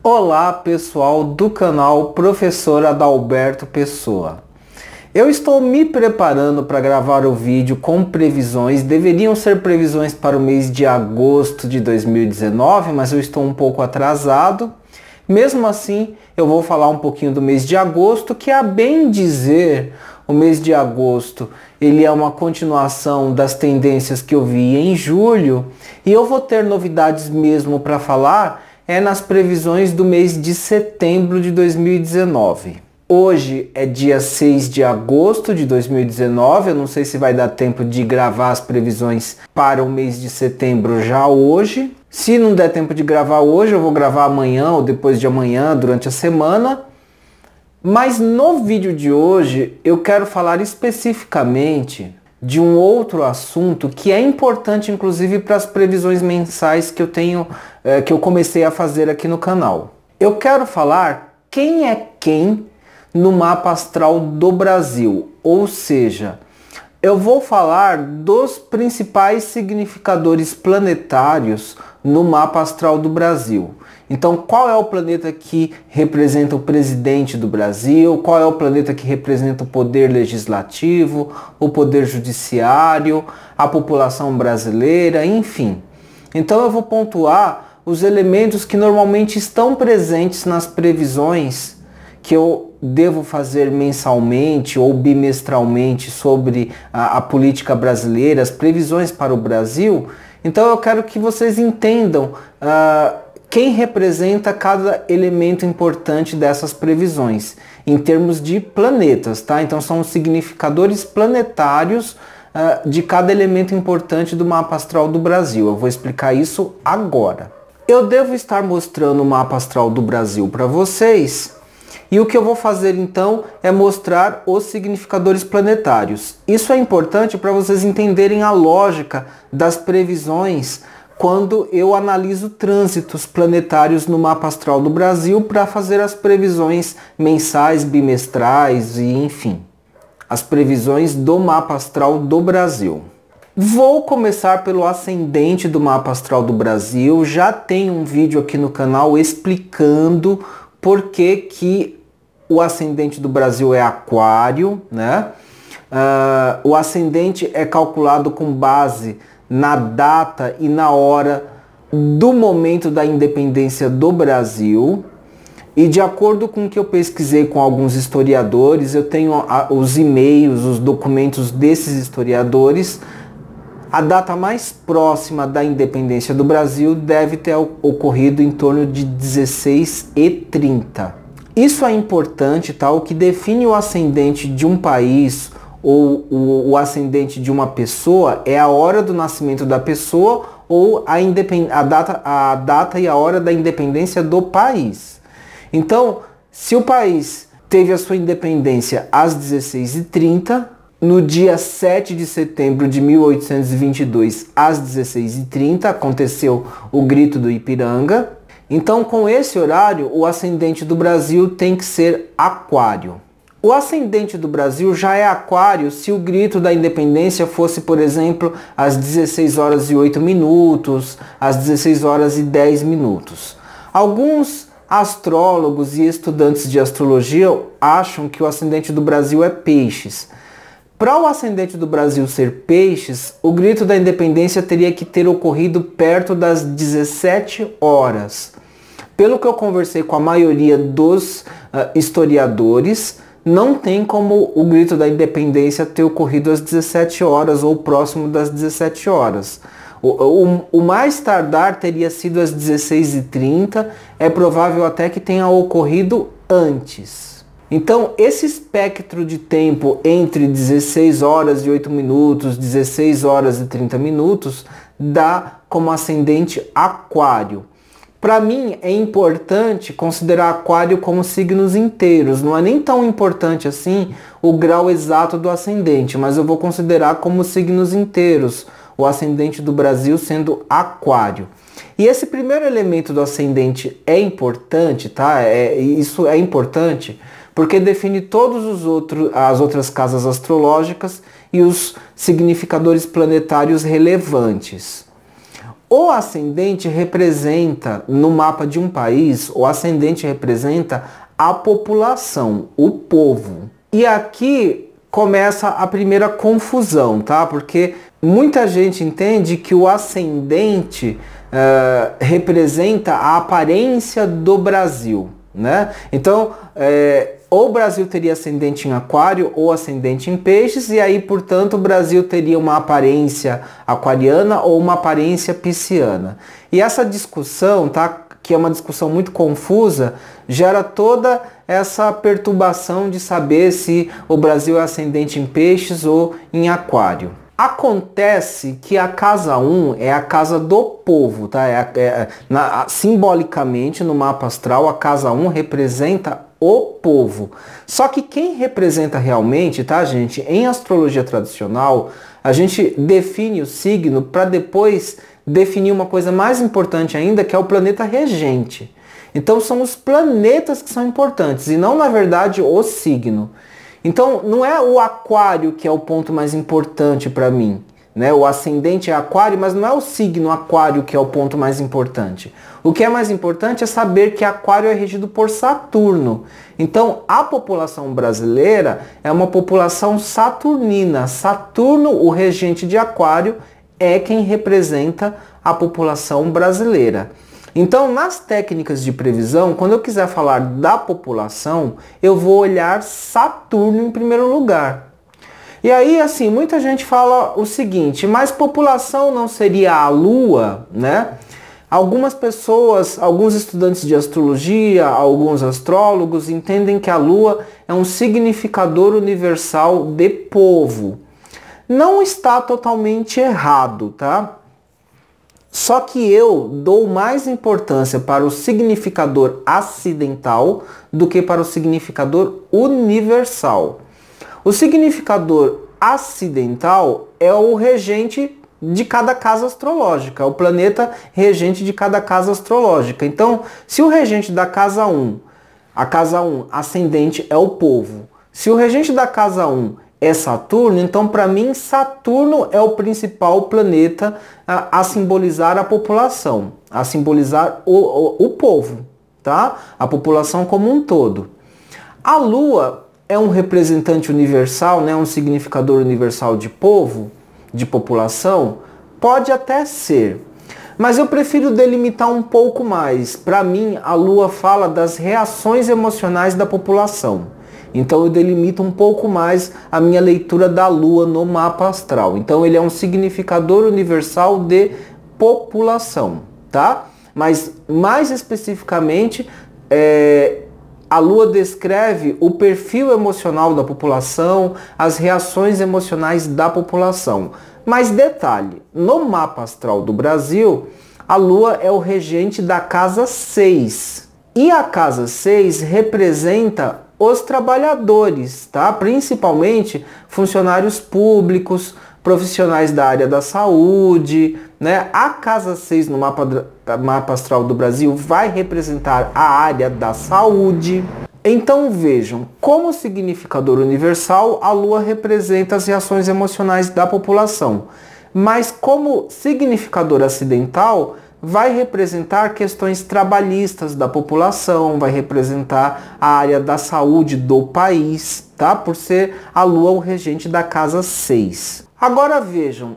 Olá pessoal do canal Professor Adalberto Pessoa. Eu estou me preparando para gravar o vídeo com previsões. Deveriam ser previsões para o mês de agosto de 2019, mas eu estou um pouco atrasado. Mesmo assim, eu vou falar um pouquinho do mês de agosto, que a bem dizer, o mês de agosto, ele é uma continuação das tendências que eu vi em julho, e eu vou ter novidades mesmo para falar nas previsões do mês de setembro de 2019. Hoje é dia 6 de agosto de 2019, eu não sei se vai dar tempo de gravar as previsões para o mês de setembro já hoje. Se não der tempo de gravar hoje, eu vou gravar amanhã ou depois de amanhã, durante a semana. Mas no vídeo de hoje eu quero falar especificamente de um outro assunto que é importante inclusive para as previsões mensais que eu tenho, que eu comecei a fazer aqui no canal. Eu quero falar quem é quem no mapa astral do Brasil, ou seja, eu vou falar dos principais significadores planetários no mapa astral do Brasil. Então, qual é o planeta que representa o presidente do Brasil? Qual é o planeta que representa o poder legislativo, o poder judiciário, a população brasileira, enfim. Então, eu vou pontuar os elementos que normalmente estão presentes nas previsões que eu devo fazer mensalmente ou bimestralmente sobre a política brasileira, as previsões para o Brasil. Então, eu quero que vocês entendam quem representa cada elemento importante dessas previsões, em termos de planetas, tá? Então são os significadores planetários de cada elemento importante do mapa astral do Brasil. Eu vou explicar isso agora. Eu devo estar mostrando o mapa astral do Brasil para vocês, e o que eu vou fazer então é mostrar os significadores planetários. Isso é importante para vocês entenderem a lógica das previsões quando eu analiso trânsitos planetários no mapa astral do Brasil para fazer as previsões mensais, bimestrais e enfim, as previsões do mapa astral do Brasil. Vou começar pelo ascendente do mapa astral do Brasil. Já tem um vídeo aqui no canal explicando por que o ascendente do Brasil é Aquário, né? O ascendente é calculado com base na data e na hora do momento da independência do Brasil. E de acordo com o que eu pesquisei com alguns historiadores, eu tenho os e-mails, os documentos desses historiadores, a data mais próxima da independência do Brasil deve ter ocorrido em torno de 16h30. Isso é importante, tá? O que define o ascendente de um país ou o ascendente de uma pessoa é a hora do nascimento da pessoa ou a data e a hora da independência do país. Então, se o país teve a sua independência às 16h30, no dia 7 de setembro de 1822, às 16h30, aconteceu o Grito do Ipiranga. Então, com esse horário, o ascendente do Brasil tem que ser Aquário. O ascendente do Brasil já é Aquário se o grito da independência fosse, por exemplo, às 16h08, às 16h10. Alguns astrólogos e estudantes de astrologia acham que o ascendente do Brasil é Peixes. Para o ascendente do Brasil ser Peixes, o grito da independência teria que ter ocorrido perto das 17 horas. Pelo que eu conversei com a maioria dos historiadores, não tem como o grito da independência ter ocorrido às 17 horas ou próximo das 17 horas. O mais tardar teria sido às 16h30, é provável até que tenha ocorrido antes. Então, esse espectro de tempo entre 16 horas e 8 minutos, 16 horas e 30 minutos, dá como ascendente Aquário. Para mim é importante considerar Aquário como signos inteiros. Não é nem tão importante assim o grau exato do ascendente, mas eu vou considerar como signos inteiros, o ascendente do Brasil sendo Aquário. E esse primeiro elemento do ascendente é importante, tá? Isso é importante porque define todas as outras casas astrológicas e os significadores planetários relevantes. O ascendente representa, no mapa de um país, o ascendente representa a população, o povo. E aqui começa a primeira confusão, tá? Porque muita gente entende que o ascendente representa a aparência do Brasil, né? Então, ou o Brasil teria ascendente em Aquário ou ascendente em Peixes, e aí, portanto, o Brasil teria uma aparência aquariana ou uma aparência pisciana. E essa discussão, tá, que é uma discussão muito confusa, gera toda essa perturbação de saber se o Brasil é ascendente em Peixes ou em Aquário. Acontece que a casa 1 é a casa do povo, tá? Simbolicamente, no mapa astral, a casa 1 representa o povo. Só que quem representa realmente, tá, gente? Em astrologia tradicional, a gente define o signo para depois definir uma coisa mais importante ainda, que é o planeta regente. Então são os planetas que são importantes e não, na verdade, o signo. Então não é o Aquário que é o ponto mais importante para mim, né? O ascendente é Aquário, mas não é o signo Aquário que é o ponto mais importante. O que é mais importante é saber que Aquário é regido por Saturno. Então a população brasileira é uma população saturnina. Saturno, o regente de Aquário, é quem representa a população brasileira. Então, nas técnicas de previsão, quando eu quiser falar da população, eu vou olhar Saturno em primeiro lugar. E aí, assim, muita gente fala o seguinte, mas população não seria a Lua, né? Algumas pessoas, alguns estudantes de astrologia, alguns astrólogos entendem que a Lua é um significador universal de povo. Não está totalmente errado, tá? Só que eu dou mais importância para o significador acidental do que para o significador universal. O significador acidental é o regente de cada casa astrológica, é o planeta regente de cada casa astrológica. Então, se o regente da casa 1, a casa 1 ascendente é o povo, se o regente da casa 1 é Saturno, então para mim Saturno é o principal planeta a simbolizar a população, a simbolizar o povo, tá? A população como um todo. A Lua é um representante universal, né? Um significador universal de povo, de população? Pode até ser, mas eu prefiro delimitar um pouco mais. Para mim, a Lua fala das reações emocionais da população. Então eu delimito um pouco mais a minha leitura da Lua no mapa astral. Então ele é um significador universal de população, tá? Mas mais especificamente, a Lua descreve o perfil emocional da população, as reações emocionais da população. Mas detalhe, no mapa astral do Brasil, a Lua é o regente da casa 6. E a casa 6 representa os trabalhadores, tá? Principalmente funcionários públicos, profissionais da área da saúde, né? A casa 6 no mapa astral do Brasil vai representar a área da saúde. Então vejam, como significador universal, a Lua representa as reações emocionais da população, mas como significador acidental, vai representar questões trabalhistas da população, vai representar a área da saúde do país, tá? Por ser a Lua o regente da casa 6. Agora vejam,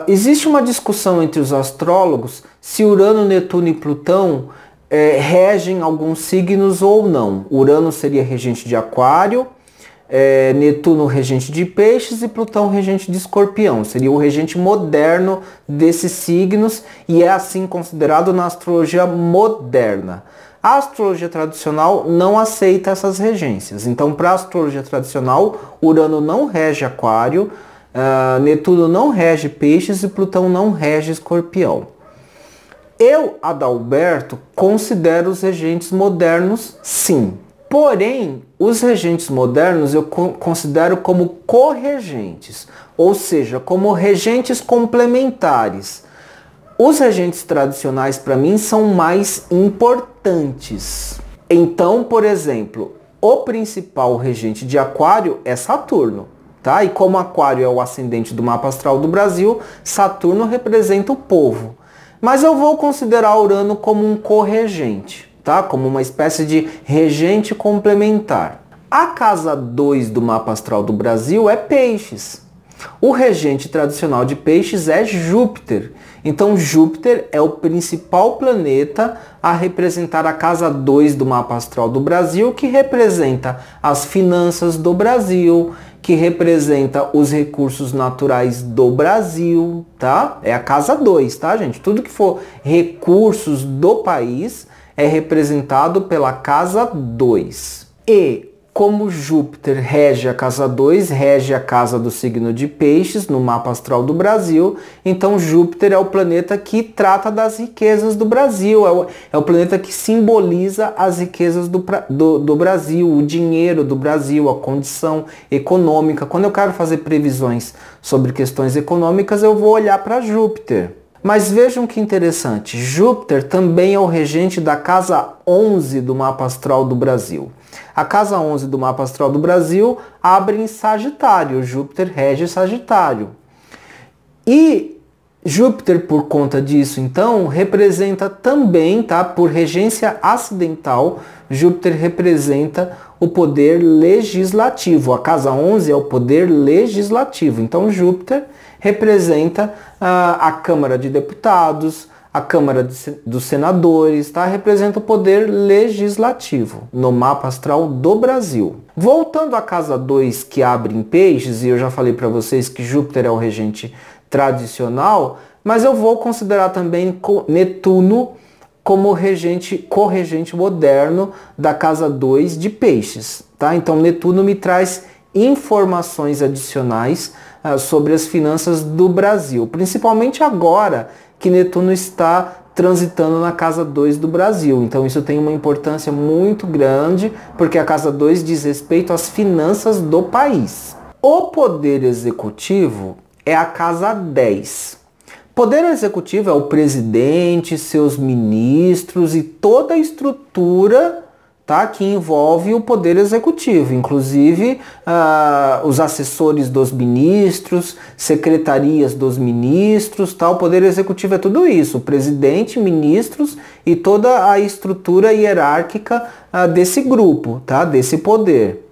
existe uma discussão entre os astrólogos se Urano, Netuno e Plutão regem alguns signos ou não. Urano seria regente de Aquário, Netuno regente de Peixes e Plutão regente de Escorpião. Seria o regente moderno desses signos e é assim considerado na astrologia moderna. A astrologia tradicional não aceita essas regências. Então, para a astrologia tradicional, Urano não rege Aquário, Netuno não rege Peixes e Plutão não rege Escorpião. Eu, Adalberto, considero os regentes modernos, sim. Porém, os regentes modernos eu considero como corregentes, ou seja, como regentes complementares. Os regentes tradicionais para mim são mais importantes. Então, por exemplo, o principal regente de Aquário é Saturno, tá? E como Aquário é o ascendente do mapa astral do Brasil, Saturno representa o povo. Mas eu vou considerar Urano como um corregente, tá? Como uma espécie de regente complementar. A casa 2 do mapa astral do Brasil é Peixes. O regente tradicional de Peixes é Júpiter. Então Júpiter é o principal planeta a representar a casa 2 do mapa astral do Brasil, que representa as finanças do Brasil, que representa os recursos naturais do Brasil, tá? É a casa 2, tá, gente? Tudo que for recursos do país é representado pela casa 2. E como Júpiter rege a casa 2, rege a casa do signo de Peixes no mapa astral do Brasil, então Júpiter é o planeta que trata das riquezas do Brasil, é o planeta que simboliza as riquezas do Brasil, o dinheiro do Brasil, a condição econômica. Quando eu quero fazer previsões sobre questões econômicas, eu vou olhar para Júpiter. Mas vejam que interessante, Júpiter também é o regente da casa 11 do mapa astral do Brasil. A casa 11 do mapa astral do Brasil abre em Sagitário, Júpiter rege Sagitário. E Júpiter, por conta disso, então, representa também, tá, por regência acidental, Júpiter representa o poder legislativo. A casa 11 é o poder legislativo. Então, Júpiter representa a Câmara de Deputados, a Câmara dos Senadores, tá? Representa o poder legislativo no mapa astral do Brasil. Voltando à casa 2 que abre em Peixes, e eu já falei para vocês que Júpiter é o regente tradicional, mas eu vou considerar também Netuno como corregente moderno da casa 2 de Peixes, tá? Então Netuno me traz informações adicionais sobre as finanças do Brasil, principalmente agora que Netuno está transitando na casa 2 do Brasil. Então isso tem uma importância muito grande, porque a casa 2 diz respeito às finanças do país. O poder executivo é a casa 10. Poder executivo é o presidente, seus ministros e toda a estrutura, tá, que envolve o poder executivo, inclusive os assessores dos ministros, secretarias dos ministros, tá? O poder executivo é tudo isso, o presidente, ministros e toda a estrutura hierárquica desse grupo, tá? Desse poder.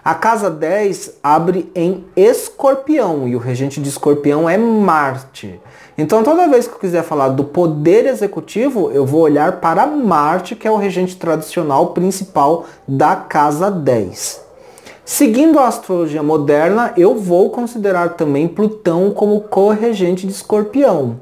A casa 10 abre em Escorpião e o regente de Escorpião é Marte. Então toda vez que eu quiser falar do poder executivo, eu vou olhar para Marte, que é o regente tradicional principal da casa 10. Seguindo a astrologia moderna, eu vou considerar também Plutão como corregente de Escorpião.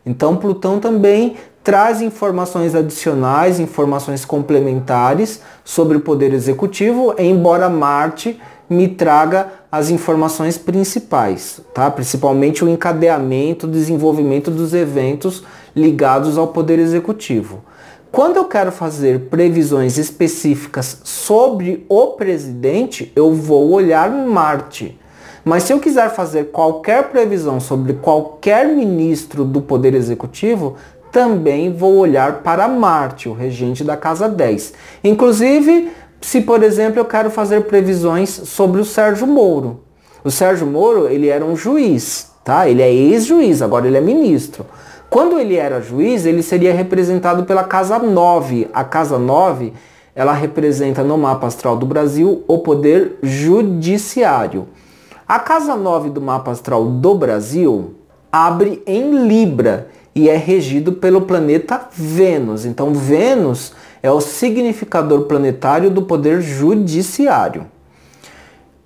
Então Plutão também traz informações adicionais, informações complementares sobre o poder executivo, embora Marte me traga as informações principais, tá? Principalmente o encadeamento, o desenvolvimento dos eventos ligados ao poder executivo. Quando eu quero fazer previsões específicas sobre o presidente, eu vou olhar Marte. Mas se eu quiser fazer qualquer previsão sobre qualquer ministro do poder executivo, também vou olhar para Marte, o regente da casa 10. Inclusive, se por exemplo eu quero fazer previsões sobre o Sérgio Moro. O Sérgio Moro, ele era um juiz, tá? Ele é ex-juiz, agora ele é ministro. Quando ele era juiz, ele seria representado pela casa 9. A casa 9, ela representa no mapa astral do Brasil o poder judiciário. A casa 9 do mapa astral do Brasil abre em Libra e é regido pelo planeta Vênus. Então Vênus é o significador planetário do poder judiciário.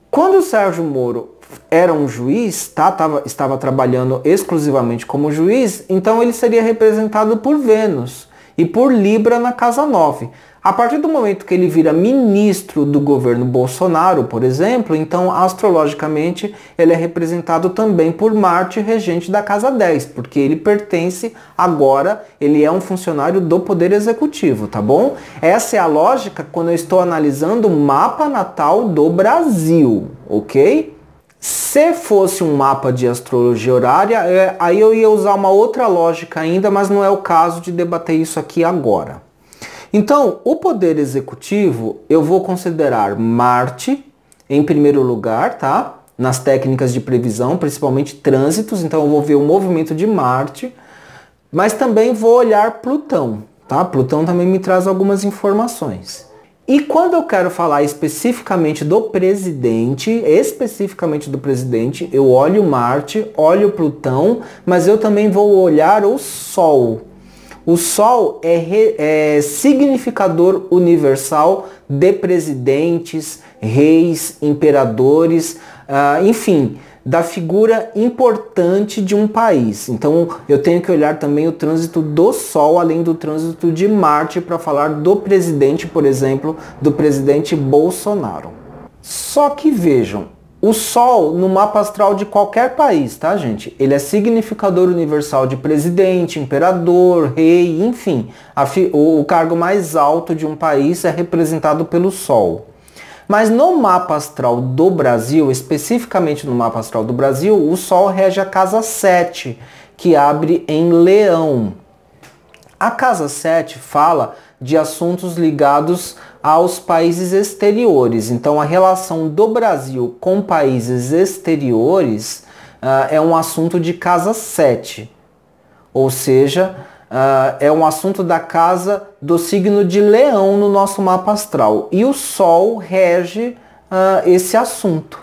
Quando o Sérgio Moro era um juiz, tá? Estava trabalhando exclusivamente como juiz, então ele seria representado por Vênus e por Libra na casa 9. A partir do momento que ele vira ministro do governo Bolsonaro, por exemplo, então astrologicamente ele é representado também por Marte, regente da casa 10, porque ele pertence agora, ele é um funcionário do poder executivo, tá bom? Essa é a lógica quando eu estou analisando o mapa natal do Brasil, ok? Se fosse um mapa de astrologia horária, aí eu ia usar uma outra lógica ainda, mas não é o caso de debater isso aqui agora. Então, o poder executivo, eu vou considerar Marte em primeiro lugar, tá? Nas técnicas de previsão, principalmente trânsitos, então eu vou ver o movimento de Marte. Mas também vou olhar Plutão, tá? Plutão também me traz algumas informações. E quando eu quero falar especificamente do presidente, eu olho Marte, olho Plutão, mas eu também vou olhar o Sol. O Sol é significador universal de presidentes, reis, imperadores, enfim, da figura importante de um país. Então eu tenho que olhar também o trânsito do Sol, além do trânsito de Marte, para falar do presidente, por exemplo, do presidente Bolsonaro. Só que vejam, o Sol no mapa astral de qualquer país, tá, gente? Ele é significador universal de presidente, imperador, rei, enfim. O cargo mais alto de um país é representado pelo Sol. Mas no mapa astral do Brasil, especificamente no mapa astral do Brasil, o Sol rege a casa 7, que abre em Leão. A casa 7 fala de assuntos ligados aos países exteriores. Então a relação do Brasil com países exteriores é um assunto de casa 7. Ou seja, é um assunto da casa do signo de Leão no nosso mapa astral. E o Sol rege esse assunto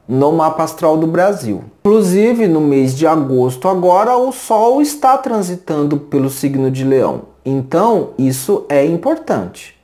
no mapa astral do Brasil. Inclusive, no mês de agosto agora, o Sol está transitando pelo signo de Leão. Então, isso é importante.